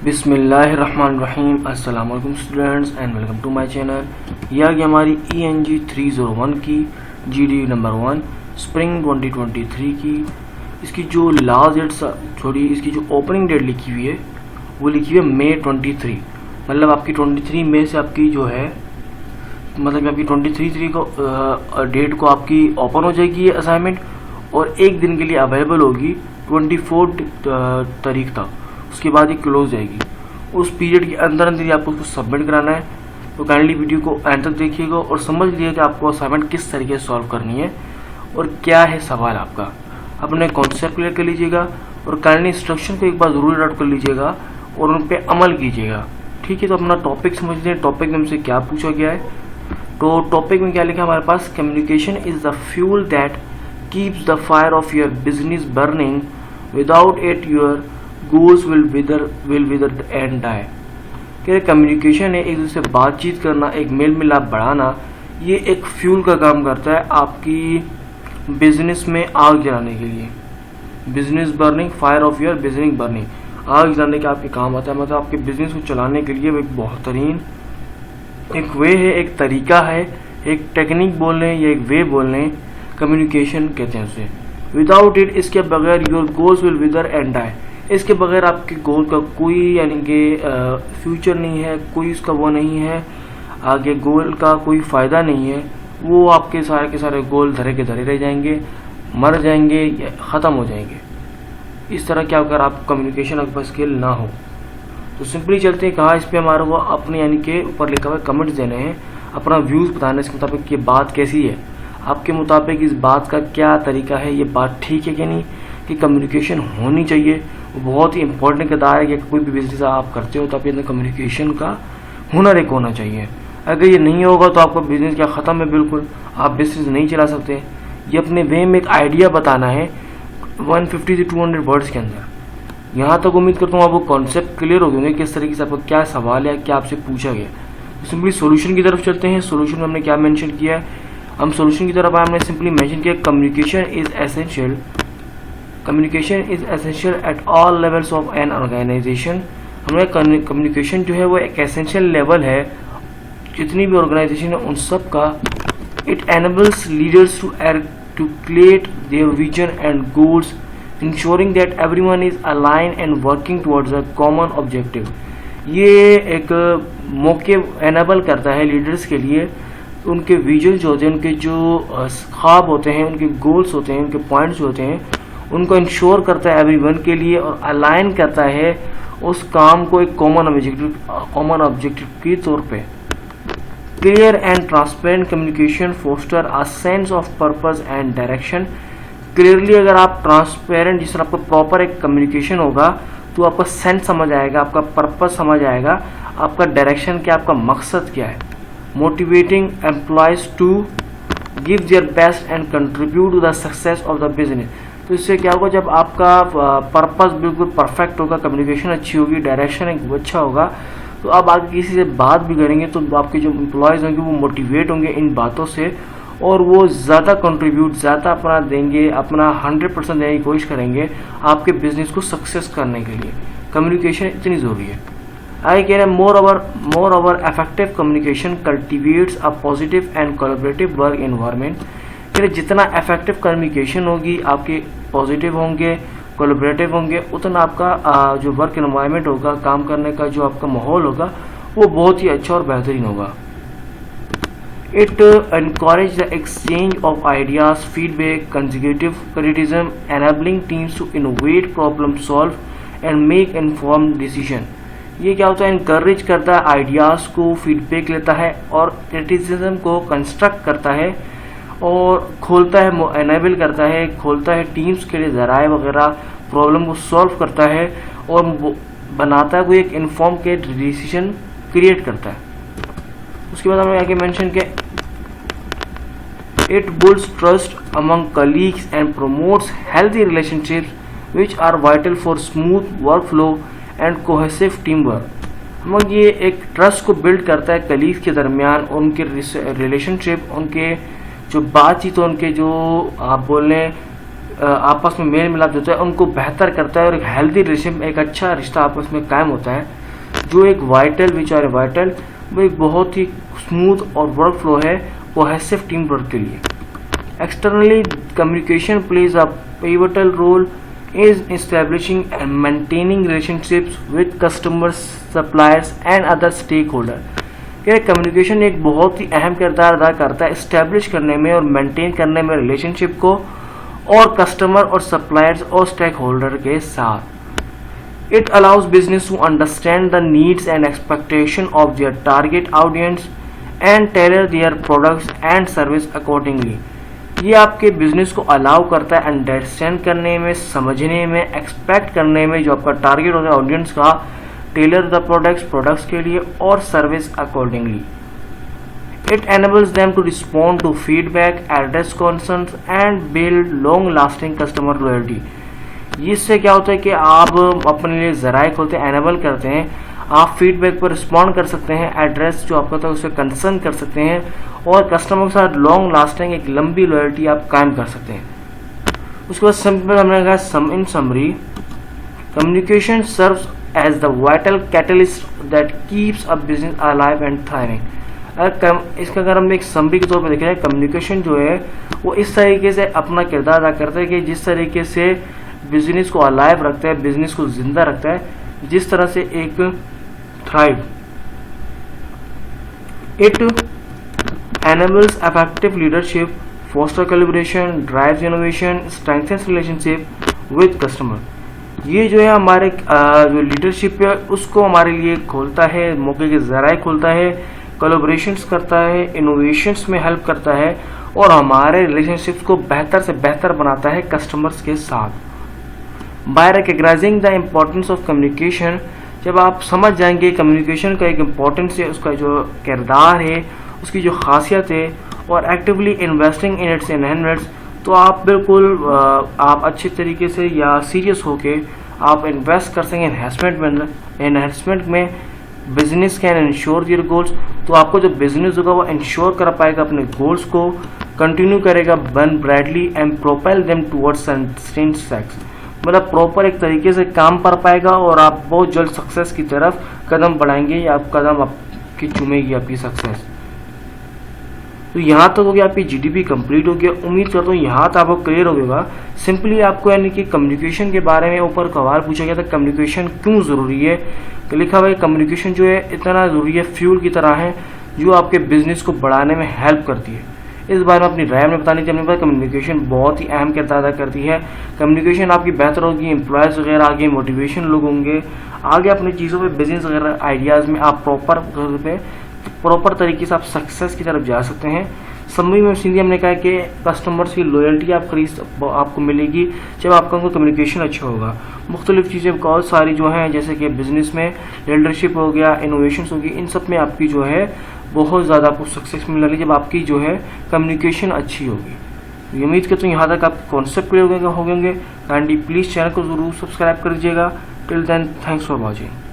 बिस्मिल्लाहिर्रहमानिर्रहीम। अस्सलाम वालेकुम students and welcome to my channel. यह कि हमारी ENG 301 की GD नंबर 1 स्प्रिंग 2023 की इसकी जो लास्ट डेट इसकी जो ओपनिंग डेट लिखी हुई है वो लिखी हुई है मई 23। मतलब आपकी 23 मई से आपकी जो है मतलब आपकी 23 को डेट को आपकी ओपन हो जाएगी ये असाइनमेंट और एक दिन के लिए अवेलेबल होगी 24 तारीख तक। उसके बाद ये क्लोज जाएगी। उस पीरियड के अंदर ही आपको उसको सबमिट कराना है। तो काइंडली वीडियो को एंड तक देखिएगा और समझ लीजिए कि आपको असाइनमेंट किस तरीके से सॉल्व करनी है और क्या है सवाल आपका। अपने कॉन्सेप्ट क्लियर कर लीजिएगा और काइंडली इंस्ट्रक्शन को एक बार ज़रूर नोट कर लीजिएगा और उन पर अमल कीजिएगा। ठीक है, तो अपना टॉपिक समझ लीजिए। टॉपिक में हमसे क्या पूछा गया है। तो टॉपिक में क्या लिखा है हमारे पास, communication is the fuel that keeps the fire of your business burning, without it your goals will wither and die. कह कम्युनिकेशन है एक दूसरे से बातचीत करना, एक मेल मिलाप बढ़ाना, ये एक फ्यूल का काम करता है आपकी बिजनेस में आग जलाने के लिए। Business burning, fire of your business burning, आग जलाने का आपके काम आता है। मतलब आपके बिजनेस को चलाने के लिए एक बेहतरीन एक वे है, एक तरीका है, एक टेक्निक बोल लें या एक वे बोल लें, कम्युनिकेशन कहते हैं उसे। विदाउट इट, इसके बगैर your goals will wither and die, इसके बगैर आपके गोल का कोई यानी कि फ्यूचर नहीं है, कोई इसका वो नहीं है, आगे गोल का कोई फ़ायदा नहीं है। वो आपके सारे के सारे गोल धरे के धरे रह जाएंगे, मर जाएंगे, ख़त्म हो जाएंगे। इस तरह क्या अगर आप कम्युनिकेशन आपके पास स्किल ना हो तो सिंपली चलते हैं कहा इस पर हमारे को अपने यानी कि ऊपर लिखा हुआ कमेंट्स देने हैं, अपना व्यूज़ बताना इसके मुताबिक ये बात कैसी है, आपके मुताबिक इस बात का क्या तरीका है, ये बात ठीक है कि नहीं, कि कम्युनिकेशन होनी चाहिए। वो बहुत ही इंपॉर्टेंट किरदार है कि कोई भी बिजनेस आप करते हो तो आपके अंदर कम्युनिकेशन का हुनर एक होना चाहिए। अगर ये नहीं होगा तो आपका बिजनेस क्या ख़त्म है, बिल्कुल आप बिजनेस नहीं चला सकते। ये अपने वे में एक आइडिया बताना है 150 से 200 वर्ड्स के अंदर। यहाँ तक उम्मीद करता हूँ आपको कॉन्सेप्ट क्लियर हो गए किस तरीके से आपको क्या सवाल है, क्या आपसे पूछा गया। तो सिंपली सोल्यूशन की तरफ चलते हैं। सोल्यूशन में हमने क्या मेंशन किया है, हम सोल्यूशन की तरफ आए, हमने सिंपली मेंशन किया communication is essential. Communication is essential at all levels of an organisation. हमारे कम्युनिकेशन जो है वो एक एसेंशियल लेवल है जितनी भी ऑर्गेनाइजेशन है उन सब का। It enables leaders to create their vision and goals, ensuring that everyone is align and working towards a common objective. ये एक मौके एनेबल करता है लीडर्स के लिए, उनके विजन जो होते हैं, उनके जो ख्वाब होते हैं, उनके गोल्स होते हैं, उनके पॉइंट्स होते हैं, उनको इंश्योर करता है एवरीवन के लिए और अलाइन करता है उस काम को एक कॉमन ऑब्जेक्टिव के तौर पे। Clear and transparent communication foster a sense of purpose and direction. Clearly अगर आप ट्रांसपेरेंट, जिस तरह आपको प्रॉपर एक कम्युनिकेशन होगा तो आपका सेंस समझ आएगा, आपका पर्पस समझ आएगा, आपका डायरेक्शन क्या, आपका मकसद क्या है। Motivating employees to give their best and contribute to the success of the business. तो इससे क्या होगा, जब आपका पर्पस बिल्कुल परफेक्ट होगा, कम्युनिकेशन अच्छी होगी, डायरेक्शन एक अच्छा होगा, तो आप आगे किसी से बात भी करेंगे तो आपके जो एम्प्लॉयज़ होंगे वो मोटिवेट होंगे इन बातों से और वो ज़्यादा कंट्रीब्यूट, ज़्यादा अपना देंगे, अपना 100% देने की कोशिश करेंगे आपके बिजनेस को सक्सेस करने के लिए। कम्युनिकेशन इतनी ज़रूरी है। आगे कह रहे हैं more over effective communication cultivates a positive and collaborative work environment. जितना इफेक्टिव कम्युनिकेशन होगी, आपके पॉजिटिव होंगे, कोलैबोरेटिव होंगे, उतना आपका जो वर्क एनवायरनमेंट होगा, काम करने का जो आपका माहौल होगा वो बहुत ही अच्छा और बेहतरीन होगा। It encourage the exchange of ideas, feedback, constructive criticism, enabling teams to innovate, problem solve and make informed decision. ये क्या होता है, इनकरेज करता है आइडियाज़ को, फीडबैक लेता है और क्रिटिसिज्म को कंस्ट्रक्ट करता है और खोलता है, एनेबल करता है, खोलता है टीम्स के लिए ज़राए वगैरह, प्रॉब्लम को सॉल्व करता है और बनाता है कोई एक इन्फॉर्म के डिसीजन क्रिएट करता है। उसके बाद हमने आगे मेंशन किया it builds trust among colleagues and promotes healthy relationships which are vital for smooth work flow and cohesive team work. हम ये एक ट्रस्ट को बिल्ड करता है कलीग्स के दरमियान, उनके रिलेशनशिप, उनके जो बातचीत, उनके जो आप बोल लें आपस में मेल मिलाप होता है उनको बेहतर करता है और एक हेल्दी रिलेशन, एक अच्छा रिश्ता आपस में कायम होता है। जो एक वाइटल विच आर वाइटल, वो एक बहुत ही स्मूथ और वर्क फ्लो है कोहेसिव टीम वर्क के लिए। Externally communication plays a pivotal role is establishing and maintaining relationships with customers, suppliers and other stakeholder। क्या कम्युनिकेशन एक बहुत ही अहम किरदार अदा करता है इस्टेब्लिश करने में और मेंटेन करने में रिलेशनशिप को और कस्टमर और सप्लायर्स और स्टेक होल्डर के साथ। It allows business to understand the needs and expectation of their target audience and tailor their products and service accordingly. ये आपके बिजनेस को अलाउ करता है अंडरस्टैंड करने में, समझने में, एक्सपेक्ट करने में जो आपका टारगेट होता है ऑडियंस का, टेलर द प्रोडक्ट्स के लिए और service accordingly. It enables them to respond to feedback, address concerns and build long lasting customer loyalty. इससे क्या होता है कि आप अपने लिए जराए खोलते हैं, एनेबल करते हैं, आप फीडबैक पर रिस्पॉन्ड कर सकते हैं, एड्रेस जो आपका होता है उससे कंसर्न कर सकते हैं और कस्टमर के साथ लॉन्ग लास्टिंग एक लंबी लॉयल्टी आप कायम कर सकते हैं। उसके बाद सिंपल हमने कहा sum in summary, communication serves as the vital catalyst that keeps a business alive and thriving. इसका अगर हम एक समरी के तौर पर देख रहे हैं, कम्युनिकेशन जो है वो इस तरीके से अपना किरदार अदा करता है कि जिस तरीके से बिजनेस को अलाइव रखता है, बिजनेस को जिंदा रखता है, जिस तरह से एक thrive. It enables effective leadership, foster collaboration, drives innovation, strengthens relationship with customer। ये जो है हमारे जो लीडरशिप है उसको हमारे लिए खोलता है, मौके के जराए खोलता है, कोलैबोरेशंस करता है, इनोवेशंस में हेल्प करता है और हमारे रिलेशनशिप्स को बेहतर से बेहतर बनाता है कस्टमर्स के साथ। By recognising the importance of communication, जब आप समझ जाएंगे कम्युनिकेशन का एक इम्पोर्टेंस है, उसका जो किरदार है, उसकी जो खासियत है, और actively investing in its enhancements, तो आप बिल्कुल आप अच्छे तरीके से या सीरियस होके आप इन्वेस्ट कर सकेंगे एनहांसमेंट में। Business can ensure their goals, तो आपको जो बिजनेस होगा वो इंश्योर कर पाएगा अपने गोल्स को, कंटिन्यू करेगा burn brightly and propel them towards sustained success. मतलब प्रॉपर एक तरीके से काम कर पाएगा और आप बहुत जल्द सक्सेस की तरफ कदम बढ़ाएंगे या आप कदम आपकी चुमेगी आपकी सक्सेस। तो यहाँ तक हो गया आपकी जीडीपी कंप्लीट हो गया। उम्मीद करता हूँ यहाँ तक आपको क्लियर हो गया। सिंपली आपको यानी कि कम्युनिकेशन के बारे में ऊपर सवाल पूछा गया था, कम्युनिकेशन क्यों ज़रूरी है। तो लिखा हुआ है कम्युनिकेशन जो है इतना ज़रूरी है, फ्यूल की तरह है जो आपके बिजनेस को बढ़ाने में हेल्प करती है। इस बारे में अपनी राय में बताने के लिए कम्युनिकेशन बहुत ही अहम किरदार अदा करती है। कम्युनिकेशन आपकी बेहतर होगी, एम्प्लॉयज़ वगैरह आगे मोटिवेशन लोग होंगे, आगे अपनी चीज़ों पे बिजनेस वगैरह आइडियाज़ में आप प्रॉपर तरीके से आप सक्सेस की तरफ जा सकते हैं। समरी में सीधी हमने कहा कि कस्टमर्स की लॉयल्टी आपको मिलेगी जब आपका उनका कम्युनिकेशन अच्छा होगा। मुख्तलिफ चीज़ें बहुत सारी जो हैं जैसे कि बिजनेस में लीडरशिप हो गया, इनोवेशंस होगी, इन सब में आपकी जो है बहुत ज़्यादा आपको सक्सेस मिलने लगी जब आपकी जो है कम्युनिकेशन अच्छी होगी। उम्मीद करता हूँ यहाँ तक आपके कॉन्सेप्ट क्लियर हो गए। काइंडली प्लीज़ चैनल को ज़रूर सब्सक्राइब कर दीजिएगा। Till then thanks for watching.